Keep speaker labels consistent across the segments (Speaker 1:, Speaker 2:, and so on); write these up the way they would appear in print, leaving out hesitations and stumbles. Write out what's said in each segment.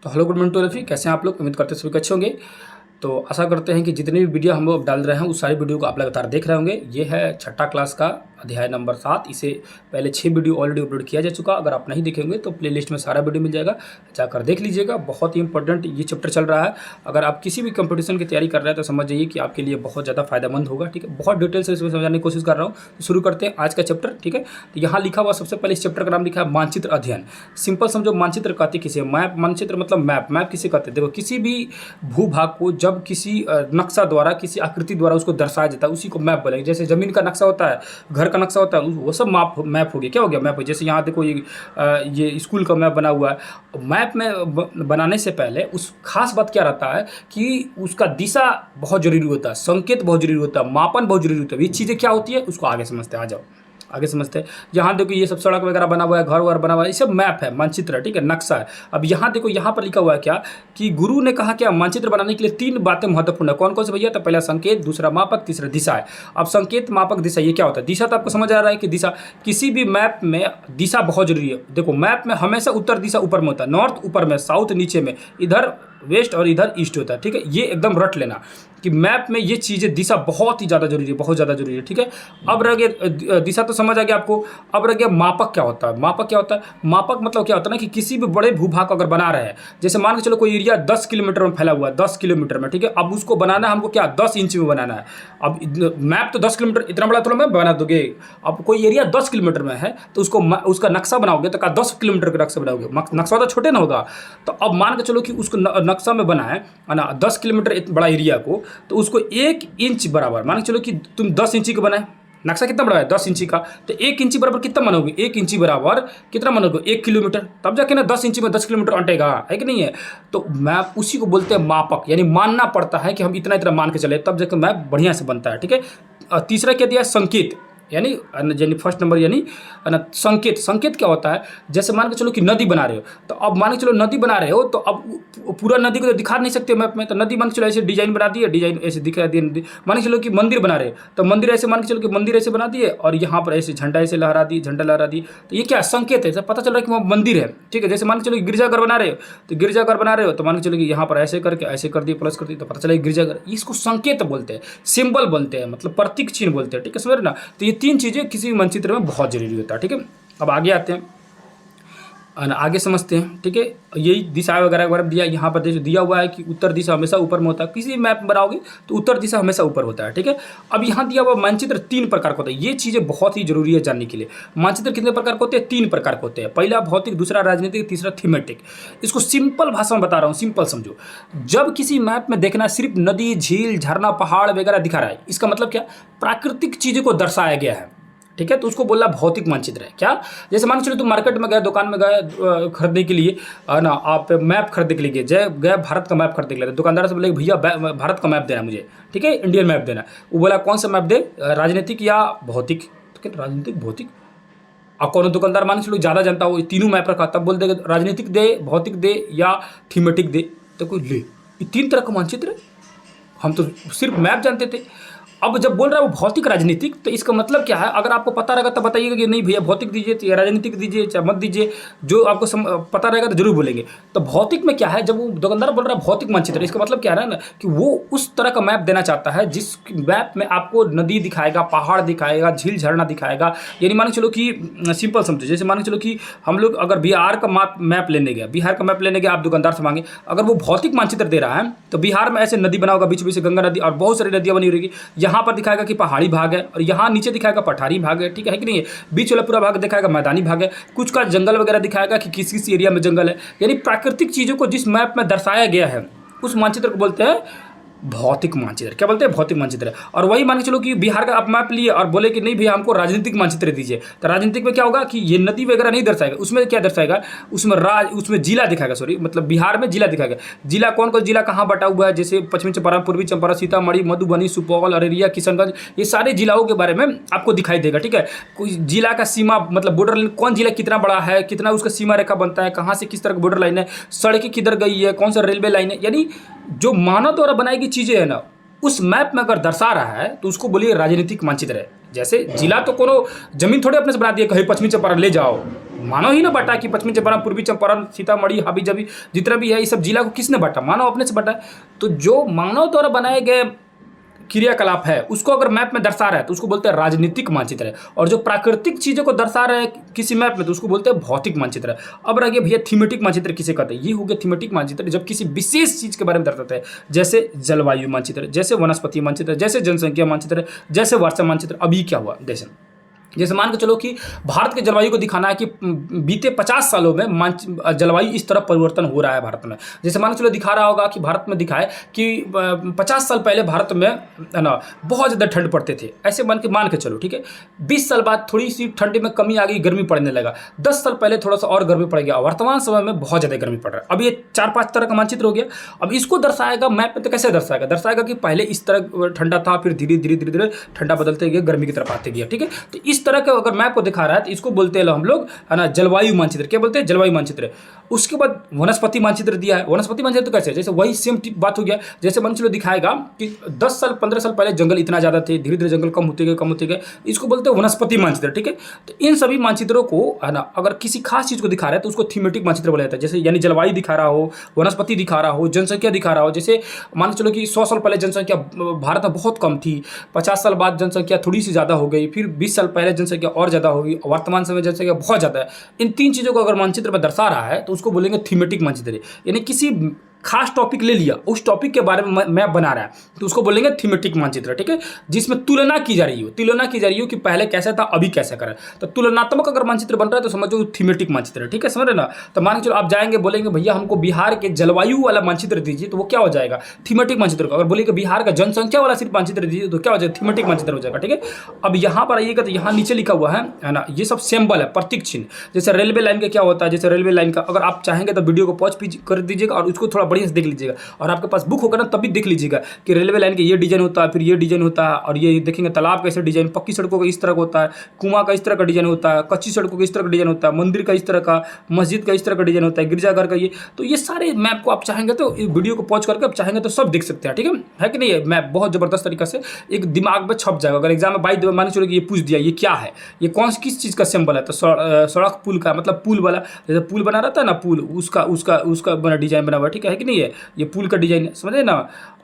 Speaker 1: तो hello good morning to Rafi, कैसे हैं आप लोग। उम्मीद करते हैं सभी अच्छे होंगे। तो आशा करते हैं कि जितनी भी वीडियो हम लोग डाल रहे हैं उस सारी वीडियो को आप लगातार देख रहे होंगे। ये है छठा क्लास का अध्याय नंबर 7। इसे पहले 6 वीडियो ऑलरेडी अपलोड किया जा चुका। अगर आप नहीं देखेंगे तो प्लेलिस्ट में सारा वीडियो मिल जाएगा, जाकर देख लीजिएगा। बहुत ही इंपॉर्टेंट ये चैप्टर चल रहा है। अगर आप किसी भी कंपटीशन की तैयारी कर रहे हैं तो समझ जाइए कि आपके लिए बहुत ज़्यादा फायदेमंद होगा। ठीक है, बहुत डिटेल से इसमें समझाने की कोशिश कर रहा हूँ। तो शुरू करते हैं आज का चैप्टर। ठीक है, तो यहाँ लिखा हुआ सबसे पहले इस चैप्टर का नाम लिखा है मानचित्र अध्ययन। सिंपल समझो, मानचित्र कहते किसे, मैप। मानचित्र मतलब मैप। मैप किसे कहते हैं? देखो, किसी भी भूभाग को जब किसी नक्शा द्वारा, किसी आकृति द्वारा उसको दर्शाया जाता है उसी को मैप बोलेंगे। जैसे जमीन का नक्शा होता है, घर का नक्शा होता है, वो सब मैप हो गया। क्या हो गया? मैप हो। जैसे यहाँ देखो, ये स्कूल का मैप बना हुआ है। मैप में बनाने से पहले उस खास बात क्या रहता है कि उसका दिशा बहुत जरूरी होता है, संकेत बहुत जरूरी होता है, मापन बहुत जरूरी होता है। ये चीज़ें क्या होती है उसको आगे समझते हैं। आ जाओ आगे समझते हैं। यहाँ देखो, ये सब सड़क वगैरह बना हुआ है, घर वर बना हुआ है, ये सब मैप है, मानचित्र है। ठीक है, नक्शा है। अब यहाँ देखो, यहाँ पर लिखा हुआ है क्या कि गुरु ने कहा क्या, मानचित्र बनाने के लिए 3 बातें महत्वपूर्ण है। कौन कौन से भैया? तो पहला संकेत, दूसरा मापक, तीसरा दिशा है। अब संकेत, मापक, दिशा, ये क्या होता है? दिशा तो आपको समझ आ रहा है कि दिशा, किसी भी मैप में दिशा बहुत जरूरी है। देखो, मैप में हमेशा उत्तर दिशा ऊपर में होता है, नॉर्थ ऊपर में, साउथ नीचे में, इधर वेस्ट और इधर ईस्ट होता है। ठीक है, ये एकदम रट लेना कि मैप में ये चीज़ें, दिशा बहुत ही ज़्यादा जरूरी है, बहुत ज़्यादा जरूरी है। ठीक है, अब रह गया दिशा तो समझ आ गया आपको। अब रह गया मापक क्या होता है। मापक क्या होता है? मापक मतलब क्या होता है ना कि किसी भी बड़े भूभाग को अगर बना रहे हैं, जैसे मान के चलो कोई एरिया 10 किलोमीटर में फैला हुआ है, 10 किलोमीटर में। ठीक है, अब उसको बनाना है हमको क्या, 10 इंच में बनाना है। अब मैप तो 10 किलोमीटर, इतना बड़ा तो मैं बना दोगे। अब कोई एरिया 10 किलोमीटर में है तो उसको उसका नक्शा बनाओगे तो क्या 10 किलोमीटर का नक्शा बनाओगे? नक्शा तो छोटे ना होगा। तो अब मान के चलो कि उसको नक्शा में बना है ना 10 किलोमीटर बड़ा एरिया को, तो उसको 1 इंच बराबर, मान के चलो कि तुम 10 इंची का बनाए, नक्शा कितना बड़ा है 10 इंची का, तो 1 इंची बराबर कितना बनोगे? 1 इंची बराबर कितना बनोगे? 1 किलोमीटर। तब जाके ना 10 इंची में 10 किलोमीटर अंटेगा, है कि नहीं है? तो मैप उसी को बोलते हैं मापक, यानी मानना पड़ता है कि हम इतना इतना मान के चले तब जाकर मैप बढ़िया से बनता है। ठीक है, तीसरा क्या दिया? संकेत, यानी फर्स्ट नंबर, यानी संकेत। संकेत क्या होता है? जैसे मान के चलो कि नदी बना रहे हो, तो अब मान के चलो नदी बना रहे हो तो अब पूरा नदी को तो दिखा नहीं सकते मैप में। तो नदी मान के चलो ऐसे डिजाइन बना दिए, डिजाइन ऐसे दिखा दिए नदी। मान के चलो कि मंदिर बना रहे हो तो मंदिर ऐसे, मान के चलो कि मंदिर ऐसे बना दिए और यहाँ पर ऐसे झंडा ऐसे लहरा दिए, झंडा लहरा दिए। तो ये क्या संकेत है? पता चल रहा है कि वहाँ मंदिर है। ठीक है, जैसे मान के चलो गिरजाघर बना रहे हो तो गिरजाघर बना रहे हो तो मान के चलो कि यहाँ पर ऐसे करके ऐसे कर दिए, प्लस कर दिए, तो पता चला गिरजाघर। इसको संकेत बोलते हैं, सिंबल बोलते हैं, मतलब प्रतीक चिन्ह बोलते हैं। ठीक है, समझ रहे ना? तो ये 3 चीज़ें किसी मानचित्र में बहुत जरूरी होता है। ठीक है, अब आगे आते हैं, आगे समझते हैं। ठीक है, यही दिशा वगैरह वगैरह दिया, यहाँ पर दिया हुआ है कि उत्तर दिशा हमेशा ऊपर में होता है। किसी मैप बनाओगे तो उत्तर दिशा हमेशा ऊपर होता है। ठीक है, अब यहाँ दिया हुआ मानचित्र 3 प्रकार का होता है। ये चीज़ें बहुत ही जरूरी है जानने के लिए। मानचित्र कितने प्रकार के होते हैं? 3 प्रकार के होते हैं। पहला भौतिक, दूसरा राजनीतिक, तीसरा थीमेटिक। इसको सिंपल भाषा में बता रहा हूँ, सिंपल समझो। जब किसी मैप में देखना सिर्फ नदी, झील, झरना, पहाड़ वगैरह दिखा रहा है, इसका मतलब क्या? प्राकृतिक चीज़ों को दर्शाया गया है। ठीक है, तो उसको बोला भौतिक मानचित्र है। क्या? जैसे मान के चलो तुम मार्केट में गए, दुकान में गए खरीदने के लिए, है ना, आप मैप खरीदने के लिए गए भारत का मैप खरीदने के लिए। दुकानदार से बोले भैया भारत का मैप देना मुझे। ठीक है, इंडियन मैप देना। वो बोला कौन सा मैप दे, राजनीतिक या भौतिक? तो क्या राजनीतिक, भौतिक? और कौन दुकानदार मान के चलो ज़्यादा जानता हो, तीनों मैप रखा, तब बोल देगा राजनीतिक दे, भौतिक दे या थीमेटिक दे। तो कोई ले, ये 3 तरह का मानचित्र, हम तो सिर्फ मैप जानते थे। अब जब बोल रहा है वो भौतिक राजनीतिक, तो इसका मतलब क्या है? अगर आपको पता रहेगा तो बताइएगा कि नहीं भैया भौतिक दीजिए, या राजनीतिक दीजिए, चाहे मत दीजिए। जो आपको पता रहेगा तो जरूर बोलेंगे। तो भौतिक में क्या है? जब वो दुकानदार बोल रहा है भौतिक मानचित्र, इसका मतलब क्या है ना कि वो उस तरह का मैप देना चाहता है जिस मैप में आपको नदी दिखाएगा, पहाड़ दिखाएगा, झील झरना दिखाएगा। यानी मान के चलो कि सिंपल समझो, जैसे मान के चलो कि हम लोग अगर बिहार का मैप लेने गए, बिहार का मैप लेने गए, आप दुकानदार से मांगे, अगर वो भौतिक मानचित्र दे रहा है तो बिहार में ऐसे नदी बना होगा, बीच बीच से गंगा नदी और बहुत सारी नदियाँ बनी रहेगी। यहाँ पर दिखाएगा कि पहाड़ी भाग है और यहाँ नीचे दिखाएगा पठारी भाग है। ठीक है कि नहीं है? बीच वाला पूरा भाग दिखाएगा मैदानी भाग है। कुछ का जंगल वगैरह दिखाएगा कि किस किस एरिया में जंगल है। यानी प्राकृतिक चीज़ों को जिस मैप में दर्शाया गया है उस मानचित्र को बोलते हैं भौतिक मानचित्र। क्या बोलते हैं? भौतिक मानचित्र। और वही मान के चलो कि बिहार का आप मैप लिए और बोले कि नहीं भैया हमको राजनीतिक मानचित्र दीजिए, तो राजनीतिक में क्या होगा कि ये नदी वगैरह नहीं दर्शाएगा। उसमें क्या दर्शाएगा? उसमें जिला दिखाएगा, सॉरी मतलब बिहार में जिला दिखाएगा। जिला कौन कौन जिला कहाँ बटा हुआ है, जैसे पश्चिमी चंपारण, पूर्वी चंपारण, सीतामढ़ी, मधुबनी, सुपौल, अररिया, किशनगंज, ये सारे जिलाओं के बारे में आपको दिखाई देगा। ठीक है, कोई जिला का सीमा मतलब बॉर्डर लाइन, कौन जिला कितना बड़ा है, कितना उसका सीमा रेखा बनता है, कहाँ से किस तरह का बॉर्डर लाइन है, सड़कें किधर गई है, कौन सा रेलवे लाइन है। यानी जो मानव द्वारा बनाई गई चीज़ें है ना, उस मैप में अगर दर्शा रहा है तो उसको बोलिए राजनीतिक मानचित्र है। जैसे जिला तो कोनो जमीन थोड़े अपने से बना दिया कहीं पश्चिमी चंपारण ले जाओ, मानो ही ना बांटा कि पश्चिमी चंपारण, पूर्वी चंपारण, सीतामढ़ी, हाबी जाबी जितना भी है ये सब जिला को किसने बांटा, मानव अपने से बांटा है। तो जो मानव द्वारा बनाए गए क्रियाकलाप है उसको अगर मैप में दर्शा रहा है तो उसको बोलते हैं राजनीतिक मानचित्र है, और जो प्राकृतिक चीजों को दर्शा रहा है किसी मैप में तो उसको बोलते हैं भौतिक मानचित्र है। अब रह गया भैया थीमेटिक मानचित्र किसे कहते हैं, ये हो गया थीमेटिक मानचित्र जब किसी विशेष चीज के बारे में दर्शाते हैं, जैसे जलवायु मानचित्र, जैसे वनस्पति मानचित्र, जैसे जनसंख्या मानचित्र, जैसे वर्षा मानचित्र। अभी क्या हुआ जैसे मान के चलो कि भारत के जलवायु को दिखाना है कि बीते 50 सालों में जलवायु इस तरह परिवर्तन हो रहा है भारत में। जैसे मान के चलो दिखा रहा होगा कि भारत में दिखाए कि 50 साल पहले भारत में है ना बहुत ज़्यादा ठंड पड़ते थे, ऐसे मान के चलो, ठीक है। 20 साल बाद थोड़ी सी ठंडी में कमी आ गई, गर्मी पड़ने लगा। 10 साल पहले थोड़ा सा और गर्मी पड़ गया, वर्तमान समय में बहुत ज़्यादा गर्मी पड़ रहा है। अब ये 4-5 तरह का मानचित्र हो गया। अब इसको दर्शाएगा मैप में तो कैसे दर्शाएगा कि पहले इस तरह ठंडा था, फिर धीरे धीरे ठंडा बदलते गया, गर्मी की तरफ आते गया, ठीक है। तो इस तरह का अगर मैप को दिखा रहा है तो इसको बोलते हैं हम लोग, है ना, जलवायु मानचित्र। क्या बोलते हैं? जलवायु मानचित्र। उसके बाद वनस्पति मानचित्र दिया है। वनस्पति मानचित्र तो कैसे, जैसे वही सेम बात हो गया। जैसे मान चलो दिखाएगा कि 10 साल 15 साल पहले जंगल इतना ज़्यादा थे, धीरे धीरे जंगल कम होते गए, इसको बोलते हैं वनस्पति मानचित्र, ठीक है। तो इन सभी मानचित्रों को, है ना, अगर किसी खास चीज़ को दिखा रहा है तो उसको थीमेटिक मानचित्र बोला जाता है। जैसे यानी जलवायु दिखा रहा हो, वनस्पति दिखा रहा हो, जनसंख्या दिखा रहा हो। जैसे मान के चलो कि 100 साल पहले जनसंख्या भारत में बहुत कम थी, 50 साल बाद जनसंख्या थोड़ी सी ज़्यादा हो गई, फिर 20 साल पहले जनसंख्या और ज़्यादा होगी, वर्तमान समय जनसंख्या बहुत ज़्यादा है। इन 3 चीज़ों को अगर मानचित्र में दर्शा रहा है तो उसको बोलेंगे थीमेटिक मानचित्र। यानी किसी खास टॉपिक ले लिया, उस टॉपिक के बारे में मैप बना रहा है तो उसको बोलेंगे थीमेटिक मानचित्र, ठीक है। जिसमें तुलना की जा रही हो कि पहले कैसा था अभी कैसा करें। तो तुलनात्मक अगर मानचित्र बन रहा है तो समझो थीमेटिक मानचित्र, ठीक है, समझ रहे ना। तो मान के चलो आप जाएंगे, बोलेंगे भैया हमको बिहार के जलवायु वाला मानचित्र दीजिए, तो वो क्या हो जाएगा? थीमेटिक मानचित्र का। अगर बोलेंगे बिहार का जनसंख्या वाला सिर्फ मानचित्र दीजिए तो क्या हो जाएगा? थीमेटिक मानचित्र हो जाएगा, ठीक है। अब यहाँ पर आइएगा तो यहाँ नीचे लिखा हुआ है ना, ये सब सिंबल है, प्रतीक चिन्ह। जैसे रेलवे लाइन का क्या होता है, जैसे रेलवे लाइन का अगर आप चाहेंगे तो वीडियो को पॉज कर दीजिएगा और उसको थोड़ा बढ़िया से देख लीजिएगा, और आपके पास बुक होगा ना तभी देख लीजिएगा कि रेलवे लाइन के ये डिजाइन होता है, फिर ये डिजाइन होता है, और ये देखेंगे तालाब कैसे डिजाइन, पक्की सड़कों का इस तरह का होता है, कुआं का इस तरह का डिजाइन होता है, कच्ची सड़कों का इस तरह का डिजाइन होता है, मंदिर का इस तरह का, मस्जिद का इस तरह का डिजाइन होता है, गिरजाघर का ये। तो ये सारे मैप को आप चाहेंगे तो वीडियो को पॉज करके आप चाहेंगे तो सब देख सकते हैं, ठीक है कि नहीं। ये मैप बहुत जबरदस्त तरीका से एक दिमाग में छप जाएगा। अगर एग्जाम में बाई मान चलो कि ये पूछ दिया ये क्या है, ये किस चीज़ का सिंबल है, तो सड़क पुल का, मतलब पुल वाला, जैसे पुल बना रहता है ना, पुल उसका बना डिजाइन बना हुआ, ठीक है कि नहीं है। ये पुल का डिजाइन समझे ना।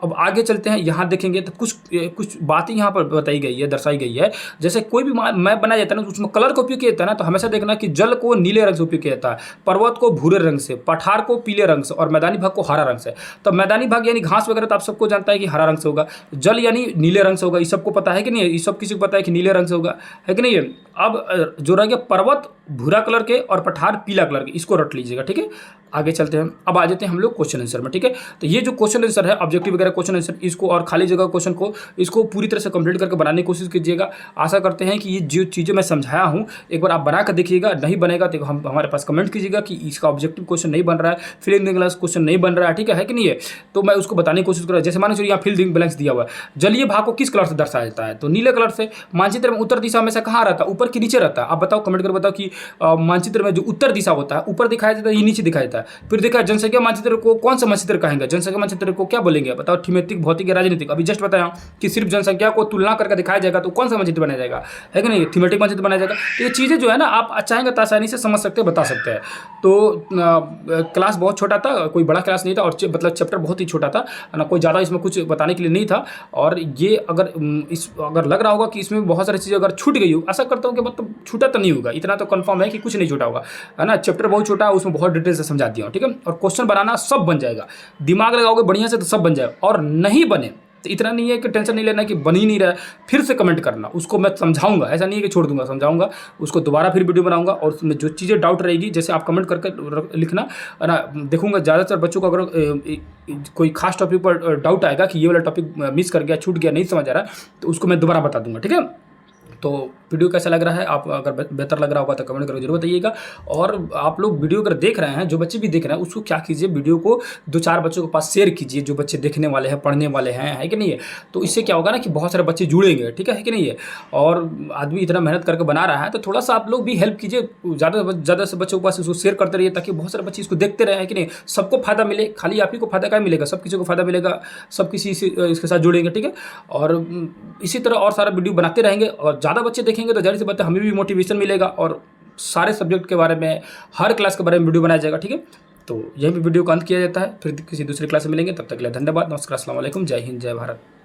Speaker 1: अब आगे चलते हैं, यहाँ देखेंगे तो कुछ बातें यहाँ पर बताई गई है, दर्शाई गई है। जैसे कोई भी मैप बनाया जाता है ना तो उसमें कलर का उपयोग किया जाता है ना, तो हमेशा देखना कि जल को नीले रंग से उपयोग किया जाता है, पर्वत को भूरे रंग से, पठार को पीले रंग से, और मैदानी भाग को हरा रंग से। तो मैदानी भाग यानी घास वगैरह तो आप सबको जानता है कि हरा रंग से होगा, जल यानी नीले रंग से होगा, ये सबको पता है कि नहीं है, ये सब किसी को पता है कि नीले रंग से होगा, है कि नहीं है। अब जो रह गया पर्वत भूरा कलर के और पठार पीला कलर के, इसको रट लीजिएगा, ठीक है। आगे चलते हैं, अब आ जाते हैं हम लोग क्वेश्चन आंसर में, ठीक है। तो ये जो क्वेश्चन आंसर है, ऑब्जेक्टिव वगैरह क्वेश्चन आंसर, इसको और खाली जगह क्वेश्चन को इसको पूरी तरह से कंप्लीट करके बनाने की कोशिश कीजिएगा। आशा करते हैं कि ये जो चीज़ें मैं समझाया हूँ एक बार आप बना कर देखिएगा। नहीं बनेगा तो हम हमारे पास कमेंट कीजिएगा कि इसका ऑब्जेक्टिव क्वेश्चन नहीं बन रहा है, fill in the blanks question नहीं बन रहा है, ठीक है कि नहीं है। तो मैं उसको बताने की कोशिश कर रहा हूँ। जैसे मान लीजिए यहाँ फिल इन द ब्लैंक्स दिया हुआ है, जलीय भाग को किस कलर से दर्शाया जाता है, तो नीले कलर से। मानचित्र में उत्तर दिशा हमेशा कहाँ रहता है? ऊपर के नीचे रहता है। आप बताओ, कमेंट कर बताओ कि मानचित्र में जो उत्तर दिशा होता है ऊपर दिखाया जाता है, ये नीचे दिखाया जाता है। फिर देखा जनसंख्या मानचित्र को कौन सा मानचित्र कहेंगे, जनसंख्या मानचित्र को क्या बोलेंगे बताओ? थीमेटिक, भौतिक या राजनीतिक। अभी जस्ट बताया कि सिर्फ जनसंख्या को तुलना करके दिखाया जाएगा तो कौन सा मानचित्र बनाया जाएगा, है कि नहीं? थीमेटिक मानचित्र बनाया जाएगा। तो ये चीज़ें जो है ना आप चाहेंगे तो आसानी से समझ सकते हैं, बता सकते हैं। तो क्लास बहुत छोटा था, कोई बड़ा क्लास नहीं था, और मतलब चैप्टर बहुत ही छोटा था ना, कोई ज़्यादा इसमें कुछ बताने के लिए नहीं था। और ये अगर लग रहा होगा कि इसमें बहुत सारी चीज़ें अगर छूट गई हो, आशा करता हूँ कि मतलब छूटा तो नहीं होगा, इतना तो कंफर्म है कि कुछ नहीं छूटा होगा, है ना। चैप्टर बहुत छोटा है, उसमें बहुत डिटेल से समझा दिया, ठीक है। और क्वेश्चन बनाना सब बन जाएगा, दिमाग लगाओगे बढ़िया से तो सब बन जाएगा। और नहीं बने तो इतना नहीं है कि टेंशन नहीं लेना कि बन ही नहीं रहा है, फिर से कमेंट करना, उसको मैं समझाऊंगा। ऐसा नहीं है कि छोड़ दूंगा, समझाऊंगा उसको, दोबारा फिर वीडियो बनाऊंगा। और उसमें जो चीज़ें डाउट रहेगी जैसे आप कमेंट करके लिखना, है ना। देखूंगा ज़्यादातर बच्चों को अगर कोई खास टॉपिक पर डाउट आएगा कि ये वाला टॉपिक मिस कर गया, छूट गया, नहीं समझ आ रहा, तो उसको मैं दोबारा बता दूंगा, ठीक है। तो वीडियो कैसा लग रहा है, आप अगर बेहतर लग रहा होगा तो कमेंट करके जरूर बताइएगा। और आप लोग वीडियो अगर देख रहे हैं, जो बच्चे भी देख रहे हैं, उसको क्या कीजिए, वीडियो को 2-4 बच्चों के पास शेयर कीजिए, जो बच्चे देखने वाले हैं, पढ़ने वाले हैं, है कि नहीं है। तो इससे क्या होगा ना कि बहुत सारे बच्चे जुड़ेंगे, ठीक है कि नहीं है। और आदमी इतना मेहनत करके बना रहा है, तो थोड़ा सा आप लोग भी हेल्प कीजिए, ज़्यादा से बच्चों के पास इसको शेयर करते रहिए, ताकि बहुत सारे बच्चे इसको देखते रहे, है कि नहीं। सबको फायदा मिले, खाली आप ही को फायदा क्या मिलेगा, सब किसी को फायदा मिलेगा, सब किसी से इसके साथ जुड़ेंगे, ठीक है। और इसी तरह और सारा वीडियो बनाते रहेंगे, और ज़्यादा बच्चे देखेंगे तो जाहिर सी बात है हमें भी मोटिवेशन मिलेगा, और सारे सब्जेक्ट के बारे में, हर क्लास के बारे में वीडियो बनाया जाएगा, ठीक है। तो यहीं पे वीडियो का अंत किया जाता है, फिर किसी दूसरी क्लास में मिलेंगे, तब तक के लिए धन्यवाद, नमस्कार, अस्सलाम वालेकुम, जय हिंद, जय भारत।